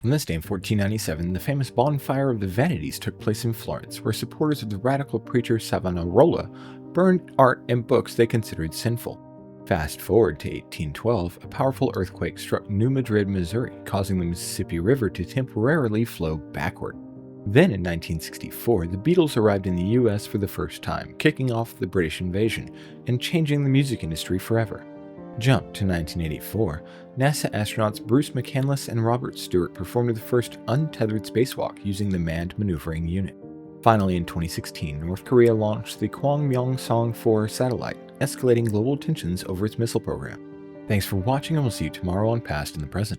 On this day in 1497, the famous Bonfire of the Vanities took place in Florence, where supporters of the radical preacher Savonarola burned art and books they considered sinful. Fast forward to 1812, a powerful earthquake struck New Madrid, Missouri, causing the Mississippi River to temporarily flow backward. Then in 1964, the Beatles arrived in the US for the first time, kicking off the British invasion and changing the music industry forever. Jump to 1984, NASA astronauts Bruce McCandless and Robert Stewart performed the first untethered spacewalk using the Manned Maneuvering Unit. Finally, in 2016, North Korea launched the Kwangmyongsong 4 satellite, escalating global tensions over its missile program. Thanks for watching, and we'll see you tomorrow on Past and the Present.